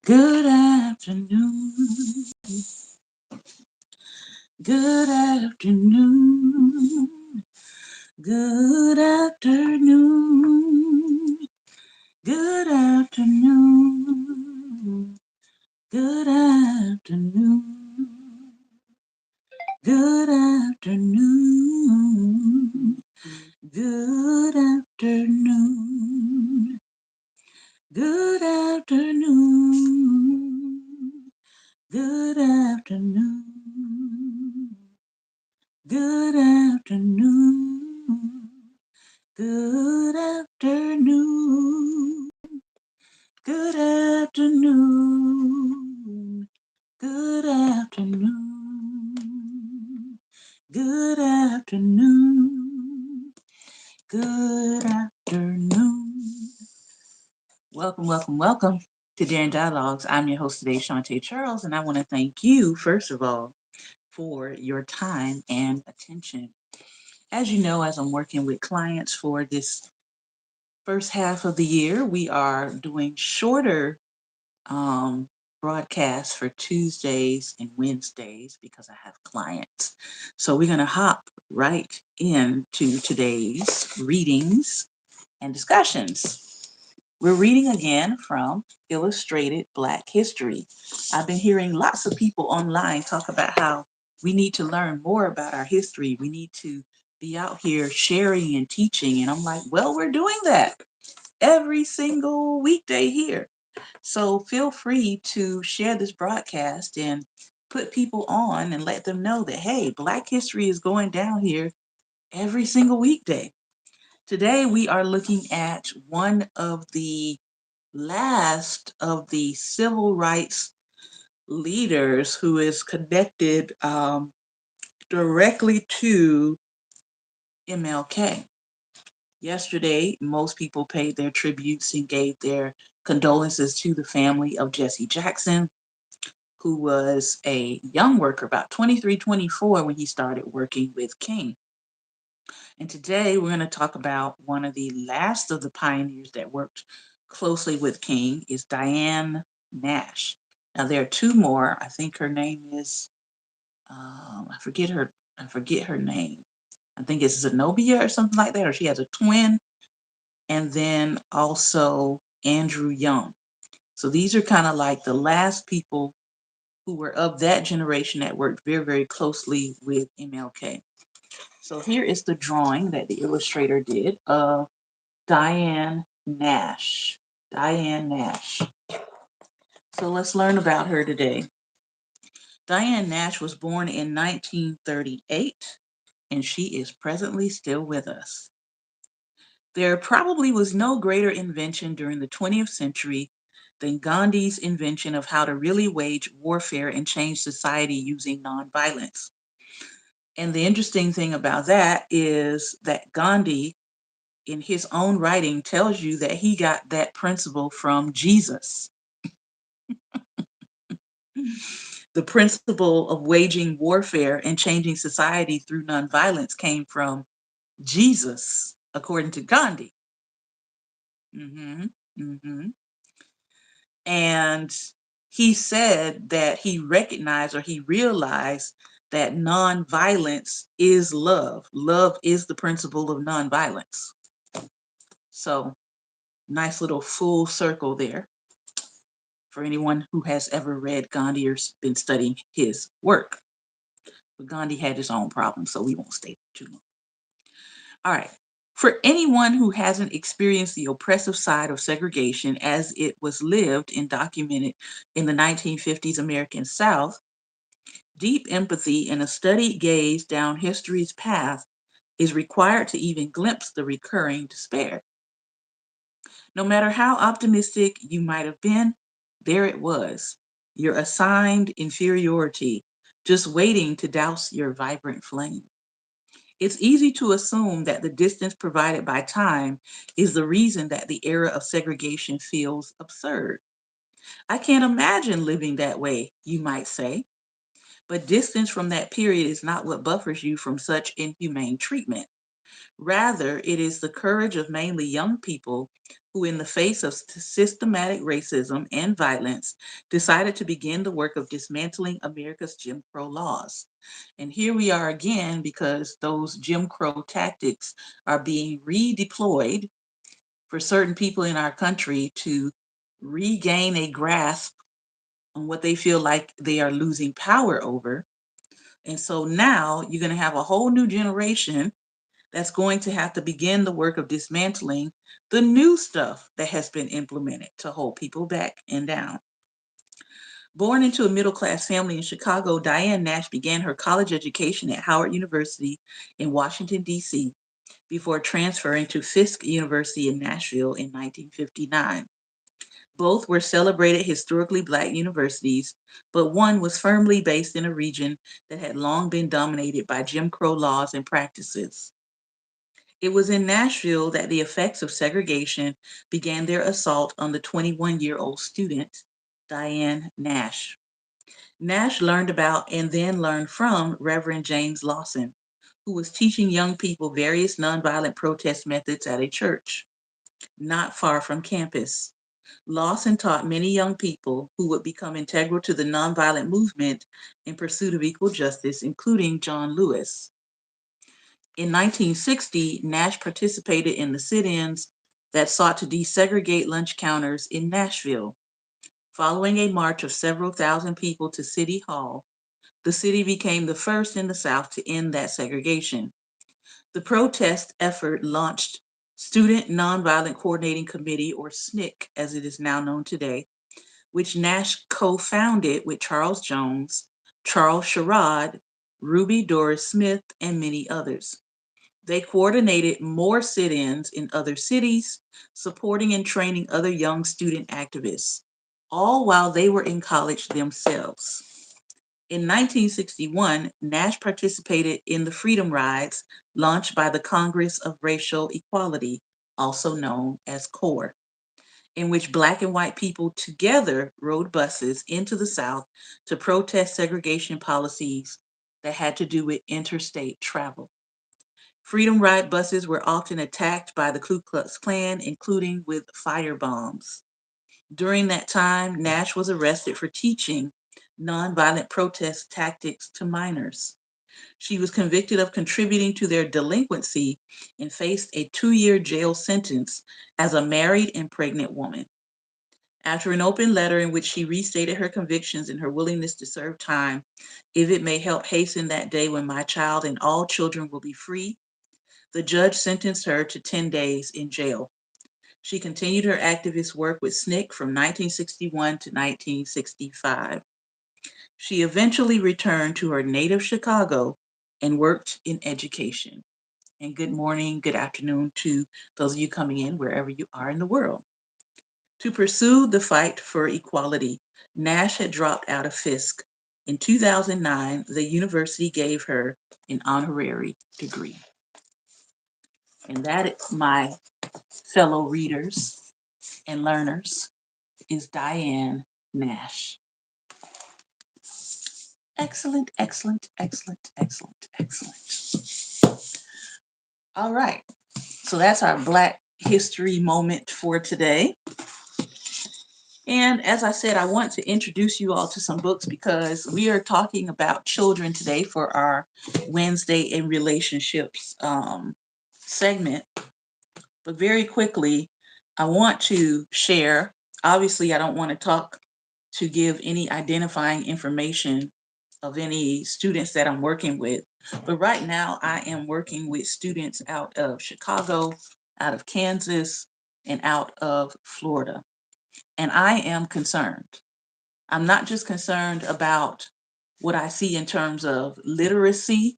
Good afternoon. Good afternoon. Good afternoon. Good afternoon. Good afternoon. Good afternoon. Good afternoon. Good afternoon. Good afternoon. Good afternoon. Good afternoon. Good afternoon. Good afternoon. Good afternoon. Good afternoon. Welcome to Daring Dialogues. I'm your host today, Shantae Charles, and I want to thank you, first of all, for your time and attention. As you know, as I'm working with clients for this first half of the year, we are doing shorter broadcasts for Tuesdays and Wednesdays because I have clients. So we're going to hop right into today's readings and discussions. We're reading again from Illustrated Black History. I've been hearing lots of people online talk about how we need to learn more about our history. We need to be out here sharing and teaching. And I'm like, well, we're doing that every single weekday here. So feel free to share this broadcast and put people on and let them know that, hey, Black history is going down here every single weekday. Today, we are looking at one of the last of the civil rights leaders who is connected directly to MLK. Yesterday, most people paid their tributes and gave their condolences to the family of Jesse Jackson, who was a young worker, about 23, 24 when he started working with King. And today we're going to talk about one of the last of the pioneers that worked closely with King is Diane Nash. Now there are two more. I think her name is I forget her name. I think it's Zenobia or something like that, or she has a twin. And then also Andrew Young. So these are kind of like the last people who were of that generation that worked very, very closely with MLK. So here is the drawing that the illustrator did of Diane Nash. Diane Nash. So let's learn about her today. Diane Nash was born in 1938, and she is presently still with us. There probably was no greater invention during the 20th century than Gandhi's invention of how to really wage warfare and change society using nonviolence. And the interesting thing about that is that Gandhi, in his own writing, tells you that he got that principle from Jesus. The principle of waging warfare and changing society through nonviolence came from Jesus, according to Gandhi. Mm-hmm, mm-hmm. And he said that he recognized or he realized that nonviolence is love. Love is the principle of nonviolence. So, nice little full circle there for anyone who has ever read Gandhi or been studying his work. But Gandhi had his own problems, so we won't stay too long. All right. For anyone who hasn't experienced the oppressive side of segregation as it was lived and documented in the 1950s American South, deep empathy and a studied gaze down history's path is required to even glimpse the recurring despair. No matter how optimistic you might have been, there it was, your assigned inferiority, just waiting to douse your vibrant flame. It's easy to assume that the distance provided by time is the reason that the era of segregation feels absurd. I can't imagine living that way, you might say. But distance from that period is not what buffers you from such inhumane treatment. Rather, it is the courage of mainly young people who, in the face of systematic racism and violence, decided to begin the work of dismantling America's Jim Crow laws. And here we are again because those Jim Crow tactics are being redeployed for certain people in our country to regain a grasp on what they feel like they are losing power over. And so now you're going to have a whole new generation that's going to have to begin the work of dismantling the new stuff that has been implemented to hold people back and down. Born into a middle-class family in Chicago, Diane Nash began her college education at Howard University in Washington, D.C., before transferring to Fisk University in Nashville in 1959. Both were celebrated historically Black universities, but one was firmly based in a region that had long been dominated by Jim Crow laws and practices. It was in Nashville that the effects of segregation began their assault on the 21-year-old student, Diane Nash. Nash learned about and then learned from Reverend James Lawson, who was teaching young people various nonviolent protest methods at a church not far from campus. Lawson taught many young people who would become integral to the nonviolent movement in pursuit of equal justice, including John Lewis. In 1960, Nash participated in the sit-ins that sought to desegregate lunch counters in Nashville. Following a march of several thousand people to City Hall, the city became the first in the South to end that segregation. The protest effort launched Student Nonviolent Coordinating Committee, or SNCC as it is now known today, which Nash co-founded with Charles Jones, Charles Sherrod, Ruby Doris Smith, and many others. They coordinated more sit-ins in other cities, supporting and training other young student activists, all while they were in college themselves. In 1961, Nash participated in the Freedom Rides launched by the Congress of Racial Equality, also known as CORE, in which Black and white people together rode buses into the South to protest segregation policies that had to do with interstate travel. Freedom Ride buses were often attacked by the Ku Klux Klan, including with firebombs. During that time, Nash was arrested for teaching nonviolent protest tactics to minors. She was convicted of contributing to their delinquency and faced a 2-year jail sentence as a married and pregnant woman. After an open letter in which she restated her convictions and her willingness to serve time, if it may help hasten that day when my child and all children will be free, the judge sentenced her to 10 days in jail. She continued her activist work with SNCC from 1961 to 1965. She eventually returned to her native Chicago and worked in education. And good morning, good afternoon to those of you coming in wherever you are in the world. To pursue the fight for equality, Nash had dropped out of Fisk. In 2009, the university gave her an honorary degree. And that, my fellow readers and learners, is Diane Nash. Excellent, excellent, excellent, excellent, excellent. All right. So that's our Black History moment for today. And as I said, I want to introduce you all to some books because we are talking about children today for our Wednesday in Relationships segment. But very quickly, I want to share, obviously I don't want to talk to give any identifying information of any students that I'm working with. But right now I am working with students out of Chicago, out of Kansas, and out of Florida. And I am concerned. I'm not just concerned about what I see in terms of literacy,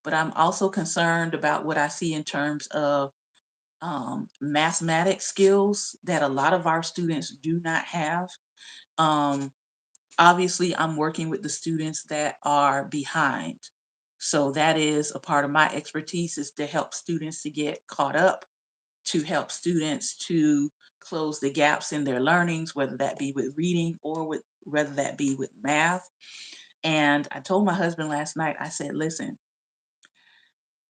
but I'm also concerned about what I see in terms of mathematics skills that a lot of our students do not have. Obviously, I'm working with the students that are behind. So that is a part of my expertise, is to help students to get caught up, to help students to close the gaps in their learnings, whether that be with reading or whether that be with math. And I told my husband last night, I said, listen,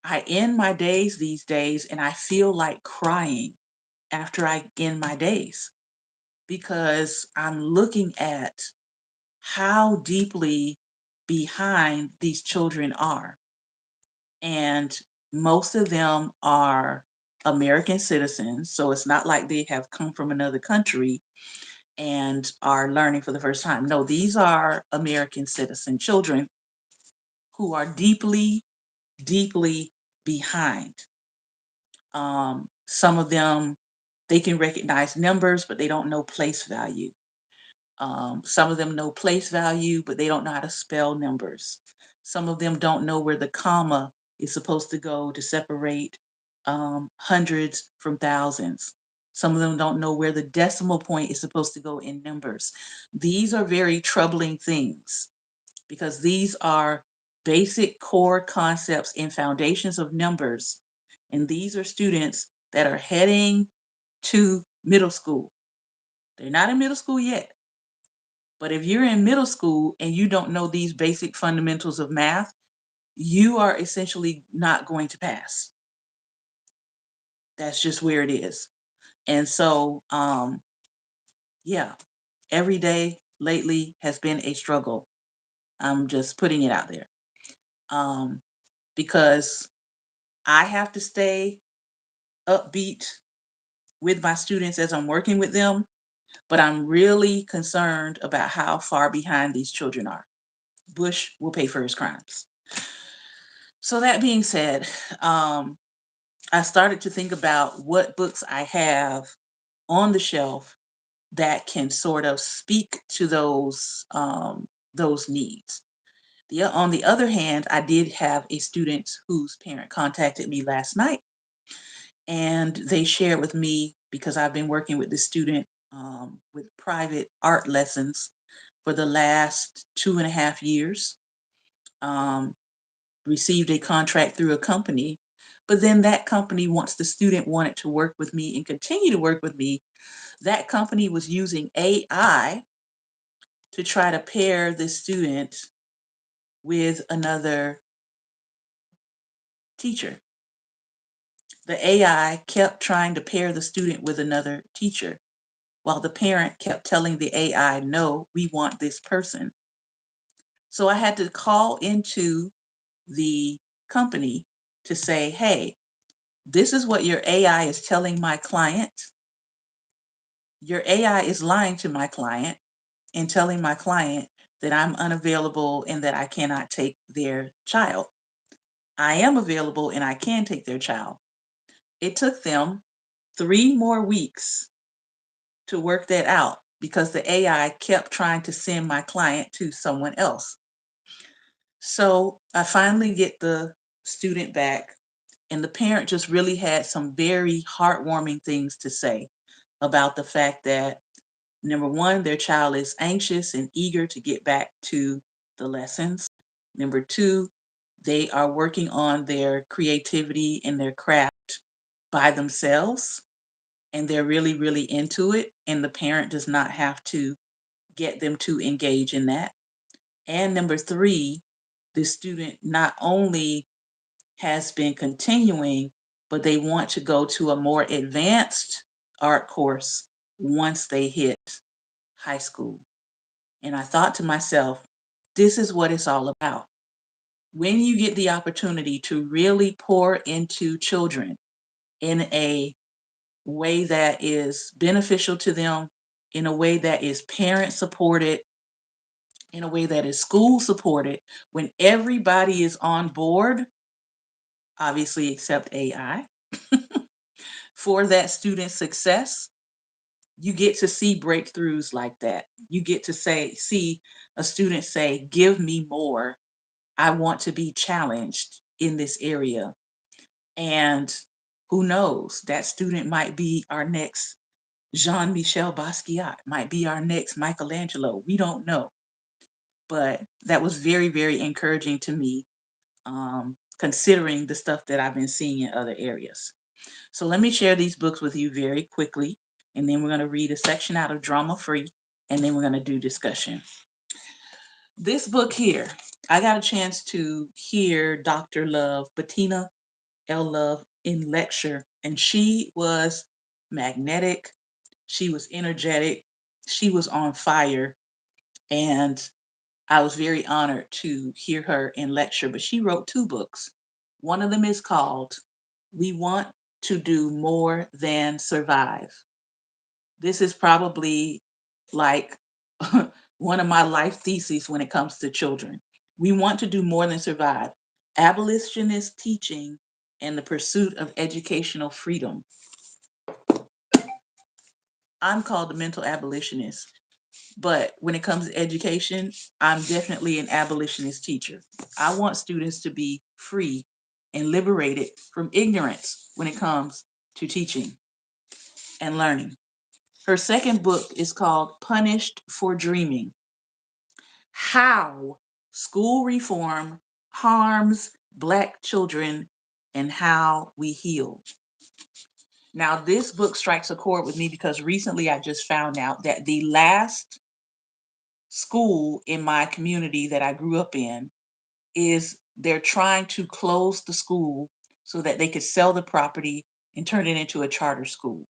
I end my days these days and I feel like crying after I end my days, because I'm looking at how deeply behind these children are. And most of them are American citizens. So it's not like they have come from another country and are learning for the first time. No, these are American citizen children who are deeply, deeply behind. Some of them, they can recognize numbers, but they don't know place value. Some of them know place value, but they don't know how to spell numbers. Some of them don't know where the comma is supposed to go to separate hundreds from thousands. Some of them don't know where the decimal point is supposed to go in numbers. These are very troubling things because these are basic core concepts and foundations of numbers. And these are students that are heading to middle school. They're not in middle school yet. But if you're in middle school and you don't know these basic fundamentals of math, you are essentially not going to pass. That's just where it is. And so, yeah, every day lately has been a struggle. I'm just putting it out there, um, because I have to stay upbeat with my students as I'm working with them, but I'm really concerned about how far behind these children are. Bush will pay for his crimes. So that being said, I started to think about what books I have on the shelf that can sort of speak to those needs. On the other hand, I did have a student whose parent contacted me last night, and they shared with me, because I've been working with this student with private art lessons for the last 2.5 years. Um, Received a contract through a company, but then that company, once the student wanted to work with me and continue to work with me, that company was using AI to try to pair the student with another teacher. The AI kept trying to pair the student with another teacher, while the parent kept telling the AI, no, we want this person. So I had to call into the company to say, hey, this is what your AI is telling my client. Your AI is lying to my client and telling my client that I'm unavailable and that I cannot take their child. I am available and I can take their child. It took them 3 more weeks to work that out because the AI kept trying to send my client to someone else. So I finally get the student back, and the parent just really had some very heartwarming things to say about the fact that, number one, their child is anxious and eager to get back to the lessons. Number two, they are working on their creativity and their craft by themselves, and they're really, really into it. And the parent does not have to get them to engage in that. And number three, the student not only has been continuing, but they want to go to a more advanced art course once they hit high school. And I thought to myself, this is what it's all about. When you get the opportunity to really pour into children in a way that is beneficial to them, in a way that is parent supported, in a way that is school supported, when everybody is on board, obviously except AI, for that student's success, you get to see breakthroughs like that. You get to see a student say, give me more. I want to be challenged in this area. And who knows, that student might be our next Jean-Michel Basquiat, might be our next Michelangelo. We don't know. But that was very, very encouraging to me, considering the stuff that I've been seeing in other areas. So let me share these books with you very quickly, and then we're going to read a section out of Drama Free, and then we're going to do discussion. This book here, I got a chance to hear Dr. Love, Bettina L. Love, in lecture, and she was magnetic. She was energetic. She was on fire. And I was very honored to hear her in lecture. But she wrote 2 books. One of them is called We Want to Do More Than Survive. This is probably like one of my life theses when it comes to children. We want to do more than survive. Abolitionist teaching and the pursuit of educational freedom. I'm called the mental abolitionist, but when it comes to education, I'm definitely an abolitionist teacher. I want students to be free and liberated from ignorance when it comes to teaching and learning. Her second book is called Punished for Dreaming: How School Reform Harms Black Children and How We Heal. Now, this book strikes a chord with me because recently I just found out that the last school in my community that I grew up in is they're trying to close the school so that they could sell the property and turn it into a charter school.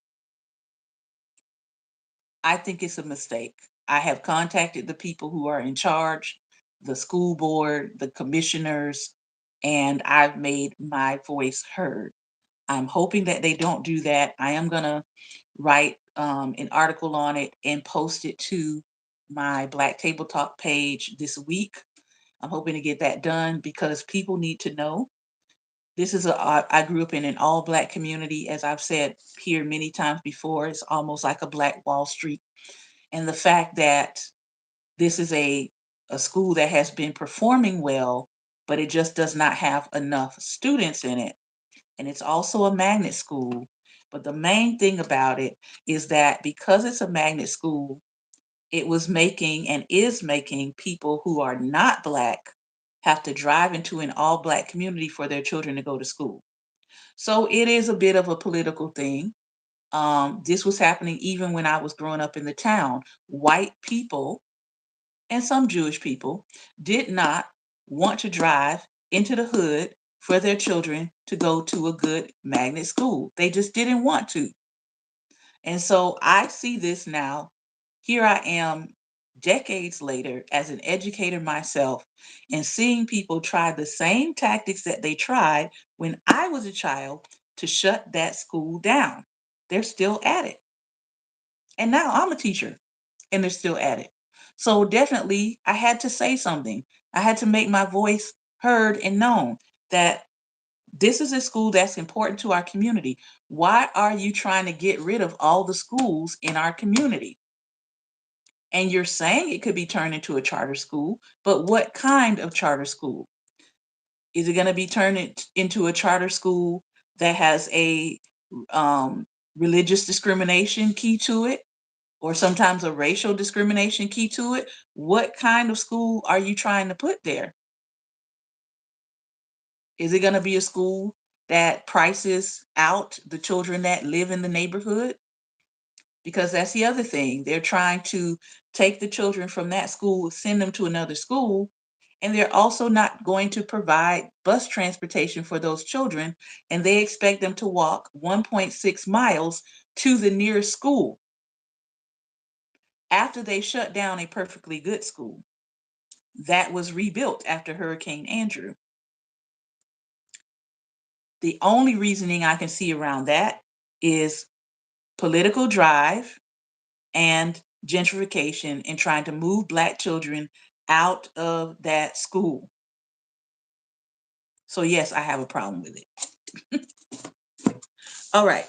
I think it's a mistake. I have contacted the people who are in charge, the school board, the commissioners, and I've made my voice heard. I'm hoping that they don't do that. I am going to write an article on it and post it to my Black Table Talk page this week. I'm hoping to get that done because people need to know. I grew up in an all Black community. As I've said here many times before, it's almost like a Black Wall Street. And the fact that this is a school that has been performing well, but it just does not have enough students in it. And it's also a magnet school. But the main thing about it is that because it's a magnet school, it was making and is making people who are not Black have to drive into an all Black community for their children to go to school. So it is a bit of a political thing. This was happening even when I was growing up in the town. White people and some Jewish people did not want to drive into the hood for their children to go to a good magnet school. They just didn't want to. And so I see this now. Here I am decades later as an educator myself and seeing people try the same tactics that they tried when I was a child to shut that school down. They're still at it. And now I'm a teacher and they're still at it. So definitely I had to say something. I had to make my voice heard and known that this is a school that's important to our community. Why are you trying to get rid of all the schools in our community? And you're saying it could be turned into a charter school, but what kind of charter school? Is it going to be turned into a charter school that has a um, religious discrimination key to it, or sometimes a racial discrimination key to it? What kind of school are you trying to put there? Is it going to be a school that prices out the children that live in the neighborhood? Because that's the other thing. They're trying to take the children from that school, send them to another school, and they're also not going to provide bus transportation for those children, and they expect them to walk 1.6 miles to the nearest school after they shut down a perfectly good school that was rebuilt after Hurricane Andrew. The only reasoning I can see around that is political drive and gentrification and trying to move Black children out of that school. So yes, I have a problem with it. All right.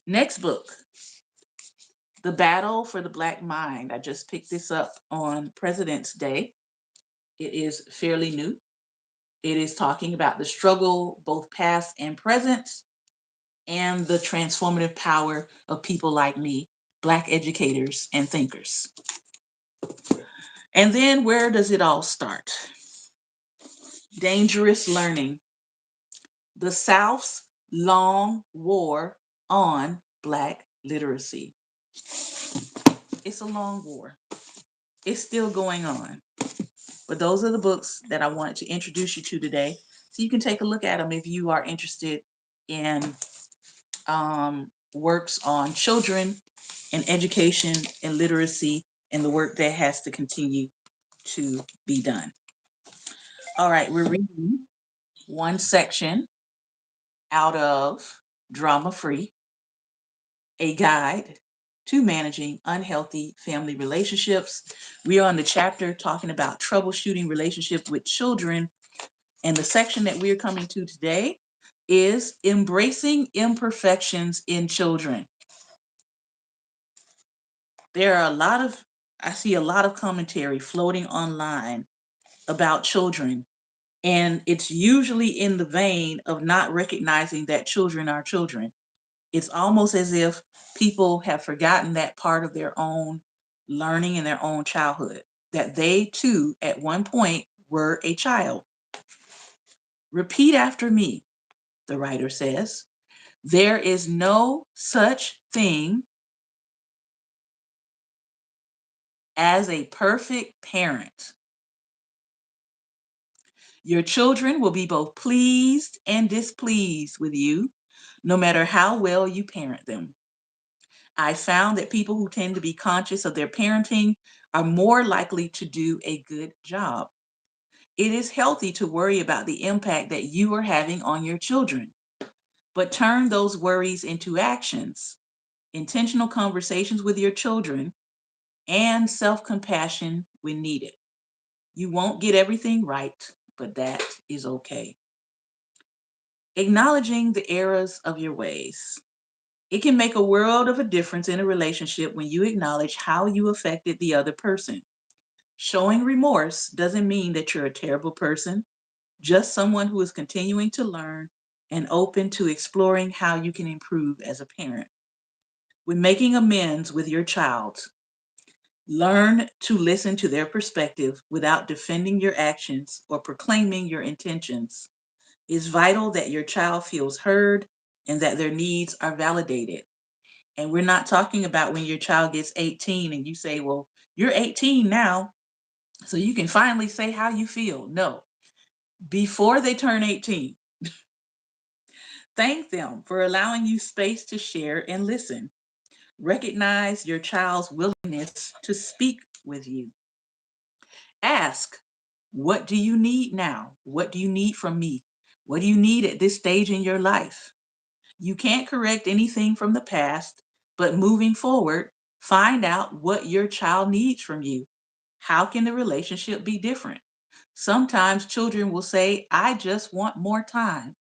Next book, The Battle for the Black Mind. I just picked this up on President's Day. It is fairly new. It is talking about the struggle, both past and present, and the transformative power of people like me, Black educators and thinkers. And then where does it all start? Dangerous Learning: The South's Long War on Black Literacy. It's a long war. It's still going on. But those are the books that I wanted to introduce you to today. So you can take a look at them if you are interested in works on children and education and literacy and the work that has to continue to be done. All right, we're reading one section out of Drama Free, a guide to managing unhealthy family relationships. We are on the chapter talking about troubleshooting relationships with children. And the section that we're coming to today is embracing imperfections in children. There are I see a lot of commentary floating online about children. And it's usually in the vein of not recognizing that children are children. It's almost as if people have forgotten that part of their own learning in their own childhood, that they too, at one point, were a child. Repeat after me, the writer says. There is no such thing as a perfect parent. Your children will be both pleased and displeased with you, no matter how well you parent them. I found that people who tend to be conscious of their parenting are more likely to do a good job. It is healthy to worry about the impact that you are having on your children, but turn those worries into actions, intentional conversations with your children, and self-compassion when needed. You won't get everything right, but that is okay. Acknowledging the errors of your ways. It can make a world of a difference in a relationship when you acknowledge how you affected the other person. Showing remorse doesn't mean that you're a terrible person, just someone who is continuing to learn and open to exploring how you can improve as a parent. When making amends with your child, learn to listen to their perspective without defending your actions or proclaiming your intentions. It's vital that your child feels heard and that their needs are validated. And we're not talking about when your child gets 18 and you say, well, you're 18 now, so you can finally say how you feel. No, before they turn 18, thank them for allowing you space to share and listen. Recognize your child's willingness to speak with you. Ask, what do you need now? What do you need from me? What do you need at this stage in your life? You can't correct anything from the past, but moving forward, find out what your child needs from you. How can the relationship be different? Sometimes children will say, I just want more time.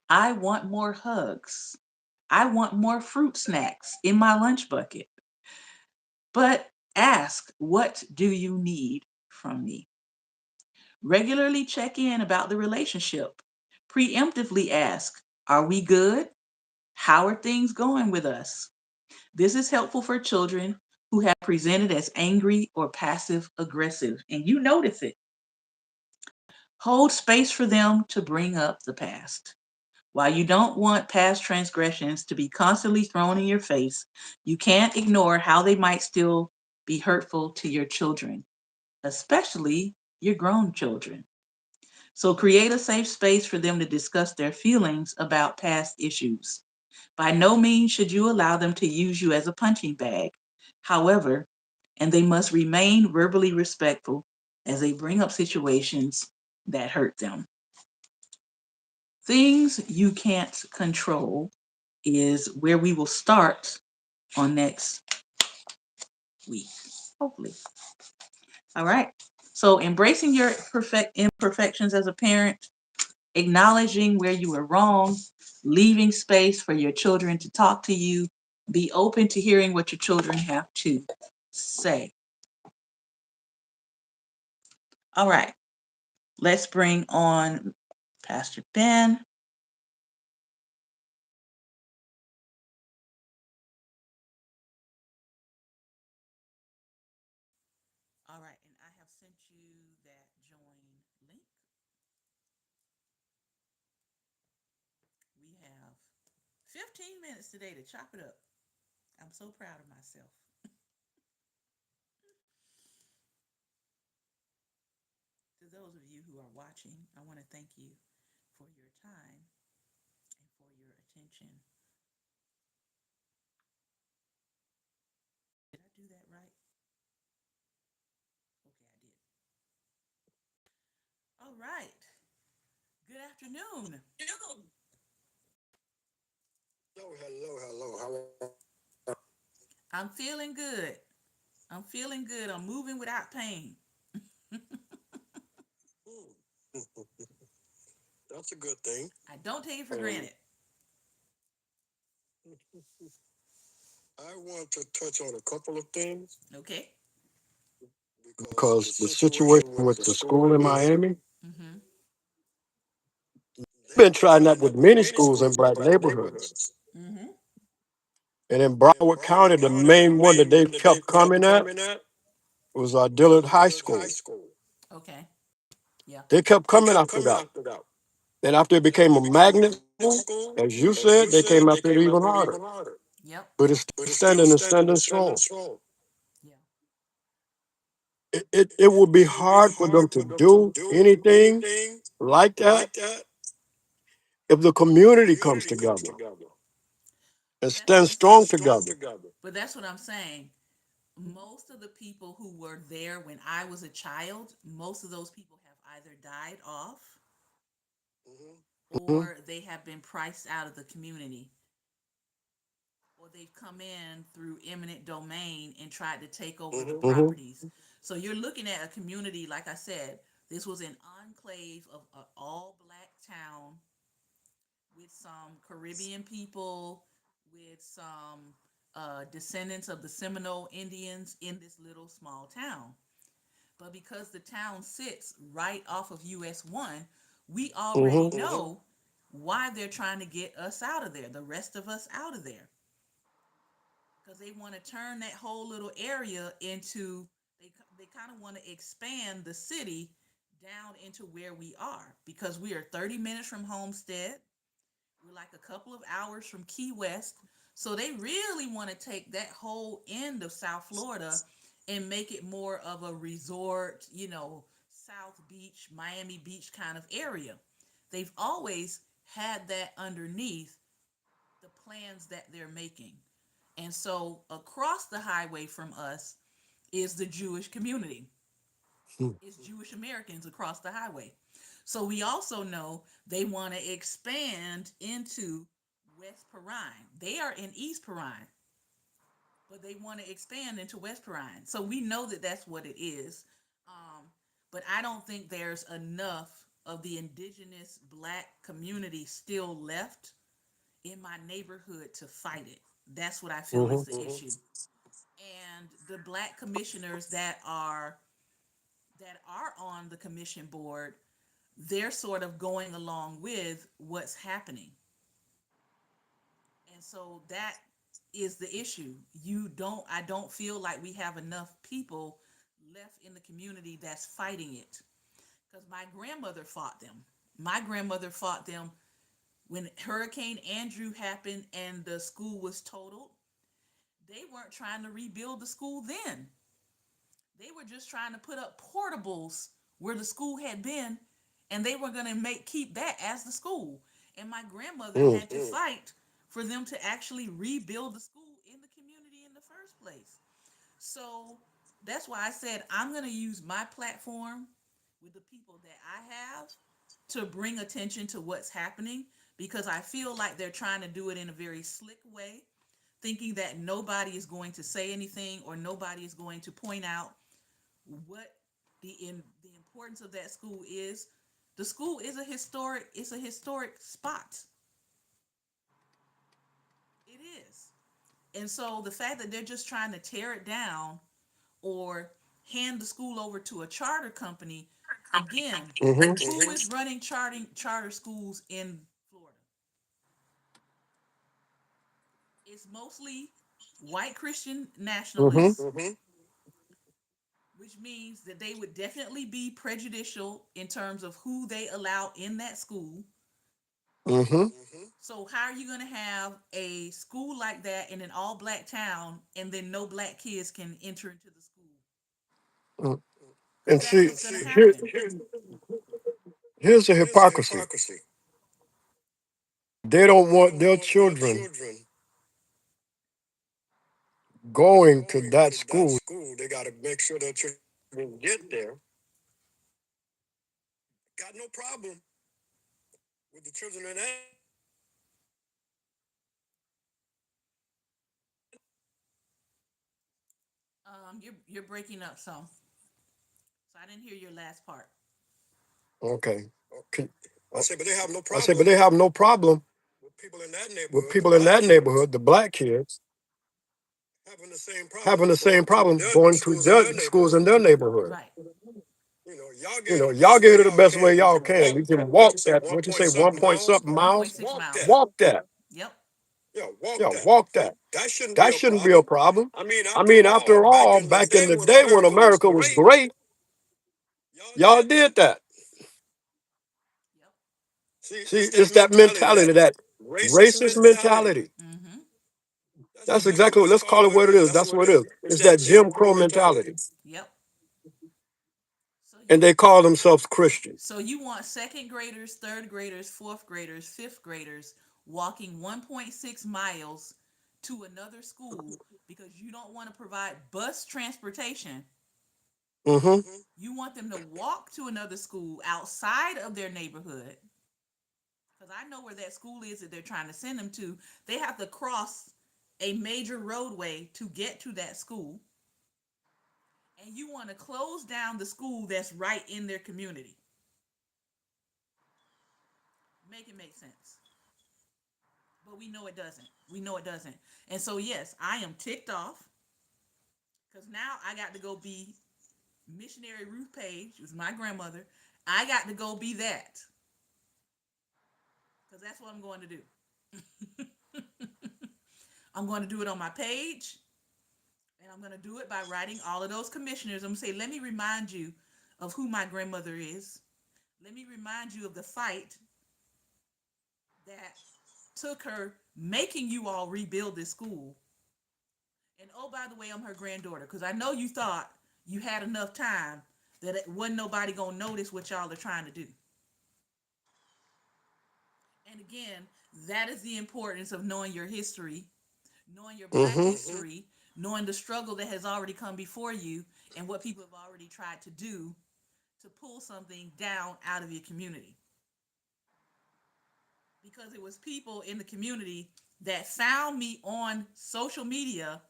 I want more hugs. I want more fruit snacks in my lunch bucket. But ask, what do you need from me? Regularly check in about the relationship. Preemptively ask, are we good? How are things going with us? This is helpful for children who have presented as angry or passive aggressive, and you notice it. Hold space for them to bring up the past. While you don't want past transgressions to be constantly thrown in your face, you can't ignore how they might still be hurtful to your children, especially your grown children. So create a safe space for them to discuss their feelings about past issues. By no means should you allow them to use you as a punching bag. However, and they must remain verbally respectful as they bring up situations that hurt them. Things you can't control is where we will start on next week, hopefully. All right. So embracing your imperfections as a parent, acknowledging where you were wrong, leaving space for your children to talk to you, be open to hearing what your children have to say. All right. Let's bring on Pastor Ben. All right, and I have sent you that join link. We have 15 minutes today to chop it up. I'm so proud of myself. To those of you who are watching, I want to thank you for your time and for your attention. right. Good afternoon. Hello. How are I'm feeling good. I'm feeling good. I'm moving without pain. That's a good thing. I don't take it for Um, granted. I want to touch on a couple of things Okay. because the situation with the school in Miami, Mm-hmm. been trying that with many schools in black neighborhoods. Mm-hmm. And in Broward County, the main one that they kept coming at was Dillard High School. Okay. Yeah. They kept coming after that. And after it became a magnet school, as you said, they came after it even harder. Yep. But it's still standing and standing strong. Yeah. It would be hard for them to do anything like that if the community comes together But and that's what stands I'm saying. strong together. But that's what I'm saying. Most of the people who were there when I was a child, most of those people have either died off Hmm. or they have been priced out of the community, or they've come in through eminent domain and tried to take over the Hmm. properties. So you're looking at a community, like I said, this was an enclave of an all black town with some Caribbean people, with some descendants of the Seminole Indians in this little small town. But because the town sits right off of US 1, we already Hmm. know why they're trying to get us out of there, the rest of us out of there. Because they want to turn that whole little area into, they kind of want to expand the city down into where we are, because we are 30 minutes from Homestead. We're like a couple of hours from Key West. So they really want to take that whole end of South Florida and make it more of a resort, South Beach, Miami Beach kind of area. They've always had that underneath the plans that they're making. And so across the highway from us is the Jewish community. It's Jewish Americans across the highway. So we also know they want to expand into West Perrine. They are in East Perrine, but they want to expand into West Perrine. So we know that that's what it is. Um, but I don't think there's enough of the indigenous black community still left in my neighborhood to fight it. That's what I feel is Hmm. the issue. And the black commissioners that are on the commission board, they're sort of going along with what's happening. And so that is the issue. I don't feel like we have enough people left in the community that's fighting it. Because my grandmother fought them. My grandmother fought them when Hurricane Andrew happened and the school was totaled. They weren't trying to rebuild the school then. They were just trying to put up portables where the school had been, and they were going to make keep that as the school. And my grandmother had to fight for them to actually rebuild the school in the community in the first place. So that's why I said I'm going to use my platform with the people that I have to bring attention to what's happening, because I feel like they're trying to do it in a very slick way, thinking that nobody is going to say anything or nobody is going to point out what the importance of that school is. The school is a historic spot. It is. And so the fact that they're just trying to tear it down or hand the school over to a charter company, again, Hmm. who is running charter schools in Florida? It's mostly white Christian Hmm. nationalists, which means that they would definitely be prejudicial in terms of who they allow in that school. Hmm. So how are you going to have a school like that in an all black town and then no black kids can enter into the school? Because And that's see, what's going to here, happen. here's the hypocrisy. They don't want their children going to that school. They got to make sure their children get there got no problem with the children in that. You're breaking up some, so I didn't hear your last part. Okay. Can- I say, but they have no I say, but problem they have no problem with people in that with neighborhood, the people in black that kids, neighborhood, the black kids, having the same having problem the same going to problem their going to schools in their their schools in neighborhood. their neighborhood. Right. Y'all You get it know, the y'all best get way it the y'all best way can. You y'all can can. walk You can what you walk say, that. one What you point say, one something point miles. something miles? 1.6 Walk miles. that. Walk that. Yep. Yeah, walk Yeah, that. walk that. That shouldn't be That a shouldn't be a problem. problem. I mean, I after mean, all, after back all, in the back in day the when day when America was America was great, great, y'all y'all did did that. that. Yep. See, See, it's that it's that mentality, mentality, that that racist racist mentality. mentality. Mm-hmm. That's That's exactly exactly what. what, Let's let's call call it it what it what it is. is. That's That's what what it it is. is. It's It's that that Jim Jim Crow Crow mentality. mentality. Yep. So And you they call themselves Christians. so you want second graders, third graders, fourth graders, fifth graders walking 1.6 miles to another school because you don't want to provide bus transportation. Mm-hmm. You want them to walk to another school outside of their neighborhood because I know where that school is that they're trying to send them to. They have to cross a major roadway to get to that school. And you want to close down the school that's right in their community. Make it make sense. But we know it doesn't. We know it doesn't. And so, yes, I am ticked off because now I got to go be missionary Ruth Page, who's my grandmother. I got to go be that because that's what I'm going to do. I'm going to do it on my page, and I'm going to do it by writing all of those commissioners. I'm going to say, let me remind you of who my grandmother is. Let me remind you of the fight that took her making you all rebuild this school. And oh, by the way, I'm her granddaughter because I know you thought you had enough time that it wasn't nobody gonna notice what y'all are trying to do. And again, that is the importance of knowing your history, knowing your black Mm-hmm. history, knowing the struggle that has already come before you and what people have already tried to do to pull something down out of your community. Because it was people in the community that found me on social media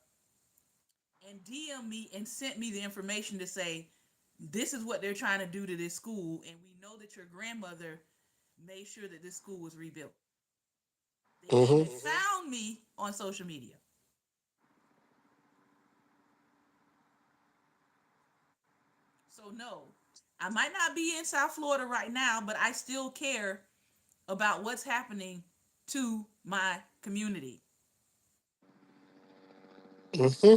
and DM me and sent me the information to say, this is what they're trying to do to this school, and we know that your grandmother made sure that this school was rebuilt. They came Mm-hmm. and found me on social media. So no, I might not be in South Florida right now, but I still care about what's happening to my community. Mm-hmm.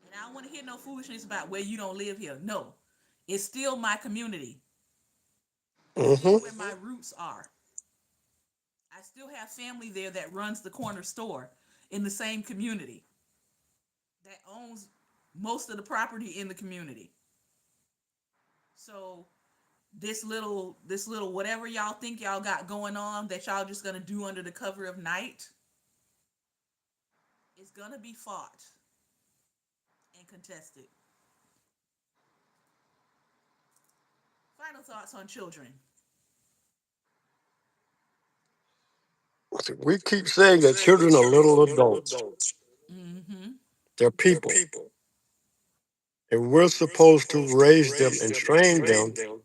And I don't want to hear no foolishness about where you don't live here. No, it's still my community. It's still Mm-hmm. where my roots are. I still have family there that runs the corner store in the same community that owns most of the property in the community. So this little whatever y'all think y'all got going on that y'all just gonna do under the cover of night is gonna be fought and contested. Final thoughts on children. We keep We keep saying that saying that children are children are little little adults. adults. Mm-hmm. They're They're people. people. And we're And we're supposed to supposed to raise them raise and them and train train them them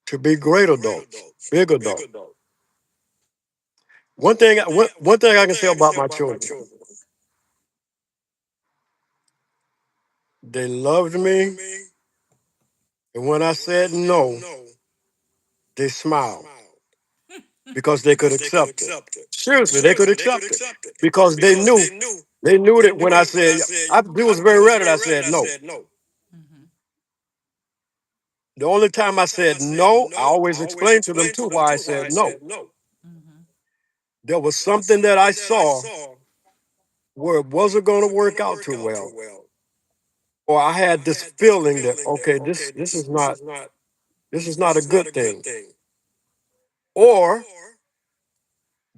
to be to be great great adults, adults, big big adults. adults. One thing, One thing, one thing I one can thing say I can about say my about my children, children, they loved they loved me, me, and when I and when I said said no, no, they they smiled smiled because they could because they could accept it. accept it. Seriously, they could Seriously, they could accept it accept it because because they knew they that when knew I that when said, I said I was they very was ready. I very ready, said I no. said no. Mm-hmm. The only The time I only time I said said no, I no, I always always explained to them explained too to them why I too why said I no. said no. Mm-hmm. There was There was something that I something that I saw saw where it where wasn't it going to wasn't going work to out work too out too well, well. or I Or had I this had this feeling that feeling that, okay, okay, this is not this is this not a is not good a good thing, thing. or Or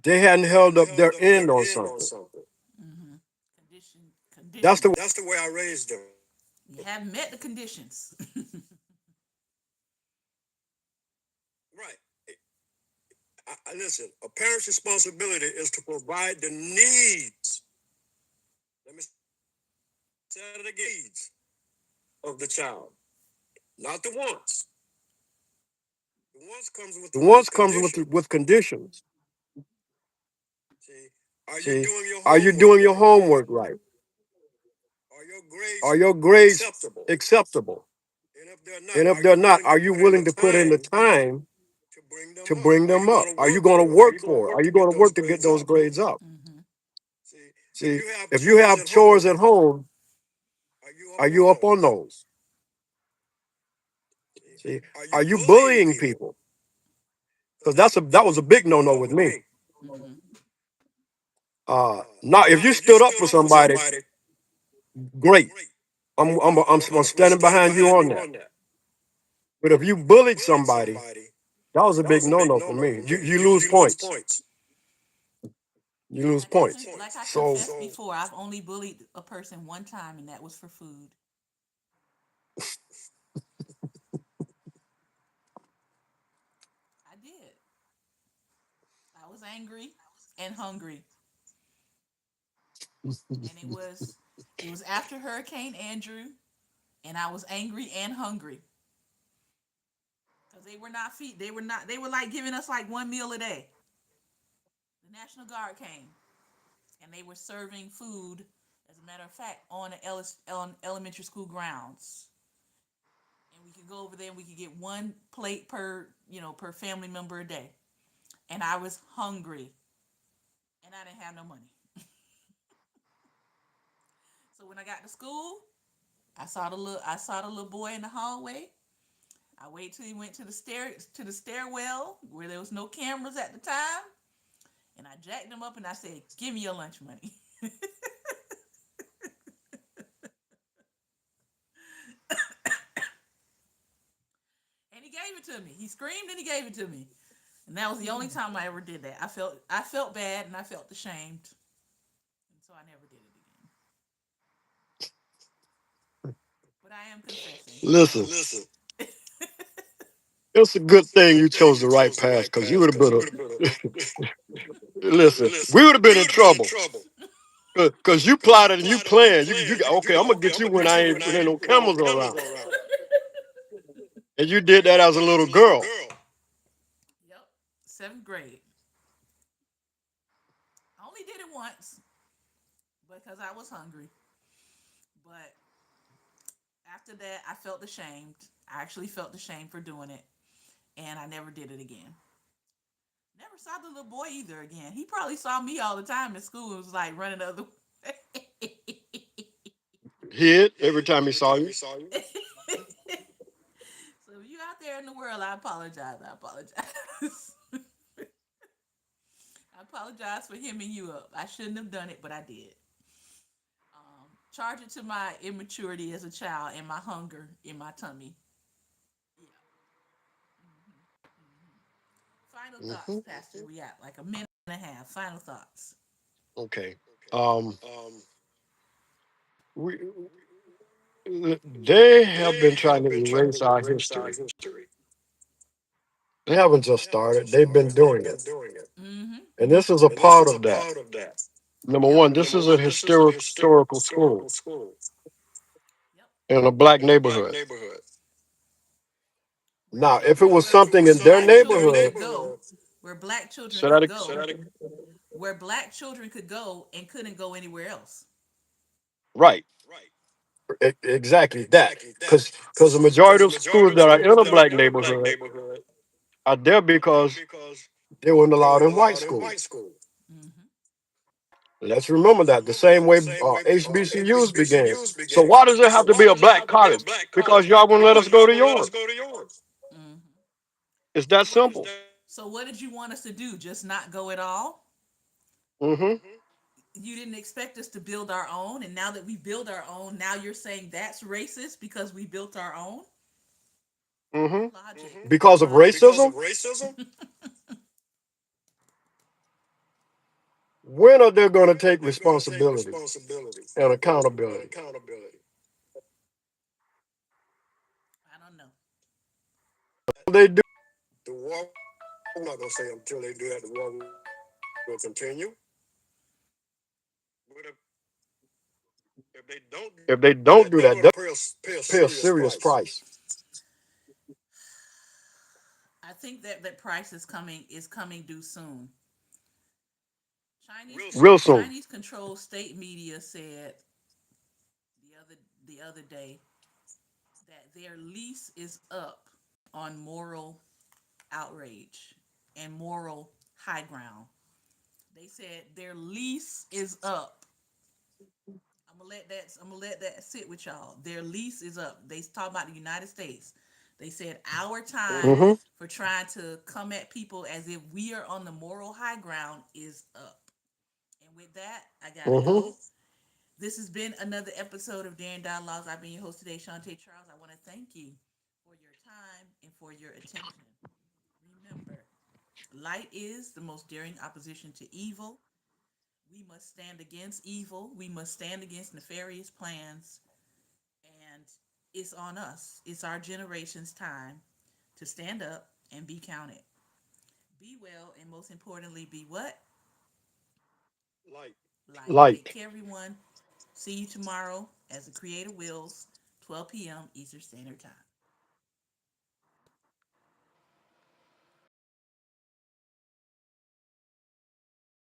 they hadn't they held hadn't up held their up their end on end on something. something. Mm-hmm. That's the Conditions. That's the way I raised them. You haven't met the conditions. Listen, a parent's responsibility is to provide the needs. Let me say it again. Needs of the child, not the wants. The wants comes The with ones comes condition. with conditions. See, are you See, doing your are you homework doing your right? homework right? Are your grades Are your grades acceptable? acceptable? And if they're not, And if are you they're not, willing to are you put in the willing to put in the time time to bring them to up? bring Are you them up? going to Are you work going to for it? Are work you going to for it? work Are to you going get to those work to get grades those up? grades up? Mm-hmm. See, if See, you have if you chores have at chores home, at home, are you are up on you up on those? those? See, See, are you are you bullying bullying people? people? Because Because that was a that was a big big no-no no-no with with me. me. Mm-hmm. Now, if Now, you if you stood up stood for up for somebody, somebody, great. great. I'm I'm standing standing behind you behind on you that. on that. But if you If you bullied bullied somebody, somebody, that was a that big was a big no-no for no-no me. for me. You lose You lose points. points. You lose Like I points. con- like I So confessed before, I've only bullied a person one time, and that was for food. I did. I was angry and hungry, and it was after Hurricane Andrew, and I was angry and hungry because they were not feed. They were like giving us like one meal a day. The National Guard came, and they were serving food. As a matter of fact, on elementary school grounds, and we could go over there and we could get one plate per family member a day. And I was hungry, and I didn't have no money. So when I got to school, I saw the little boy in the hallway. I waited till he went to the stairwell where there was no cameras at the time, and I jacked him up and I said, "Give me your lunch money." And he gave it to me. He screamed and he gave it to me. And that was the only time I ever did that. I felt bad and I felt ashamed. And so I never did it again. But I am confessing. listen, Listen, it's a good it's a thing good you thing chose you the right chose the path right because you path would have because been you would have been a listen. listen. We would have been We in would have been in trouble trouble because you because you plotted and you plotted and you planned. planned. Okay, I'm gonna Okay, get I'm you gonna when get I you when ain't I when there ain't no when there no cameras cameras around, around. and you And did you that did as a that as little a little girl. girl. Yep. Seventh grade. I only did it once because I was hungry. But after that, I felt ashamed. I actually felt ashamed for doing it. And I never did it again. Never saw the little boy either again. He probably saw me all the time in school and was like running the other way. Hid every Hid time he every saw time he you. saw you. So if you out there in the world, I apologize. I apologize. I apologize for hemming you up. I shouldn't have done it, but I did. Charge it to my immaturity as a child and my hunger in my tummy. Yeah. Hmm. Final thoughts, Hmm. Pastor. We got like a minute and a half. Final thoughts. Okay. Okay. Um, Um, we they have they been trying have to been trying to erase our erase our history. history. They haven't They just haven't started; just they've been started. They've doing it, been doing it. Mm-hmm. and this is a And this part is a of that. part of that. Number Yep. one, this Number is a one, this is a historical school historical school Yep. in a black in a black neighborhood. neighborhood. Where Now, Now, if it children, was if it something was in their something black in their children neighborhood, could go, neighborhood, where black children so that could it, so go, that where black children could go and couldn't go anywhere else. right, right, exactly that, exactly that. because the majority Because the of majority schools of that are in schools a that are black in a black neighborhood neighborhood are there are there because because they weren't they allowed weren't in white allowed in schools. white schools. Mm-hmm. Let's remember Let's that the remember same that the way same way HBCUs began. HBCUs So began. why does it So have to why be a does it black have to be a college? black Because college? y'all wouldn't let us Because go y'all to won't let us yours. go to yours. Mm-hmm. It's So that what did simple. so what did you want us to do? Just not go at all? Hmm. Mm-hmm. You didn't expect us to build our own, and now that we build our own, now you're saying that's racist because we built our own? Hmm. What logic? What Because of logic? Because of racism, racism, when are they going to when are take they going to take responsibility responsibility and and accountability? accountability? I don't know. They do. The war. I'm not gonna say until they do that, the war will continue. But if they don't If they do don't that, do they're that, gonna they'll pay a pay a serious serious price. price I think that price is coming due soon. Chinese Real real soon. soon. Chinese controlled state media said the other day that their lease is up on moral outrage and moral high ground. They said their lease is up. I'm gonna let that sit with y'all. Their lease is up. They talk about the United States. They said our time Mm-hmm. Mm-hmm. for trying to come at people as if we are on the moral high ground is up. And with that, I gotta Mm-hmm. go. This has been another episode of Darren Dialogues. I've been your host today, Shantae Charles. I want to thank you for your time and for your attention. Remember, light is the most daring opposition to evil. We must stand against evil. We must stand against nefarious plans. And it's on us. It's our generation's time to stand up and be counted. Be well, and most importantly, be what? Light. Light. Take Light. care, everyone. See you tomorrow as the Creator wills, 12 p.m. Eastern Standard Time.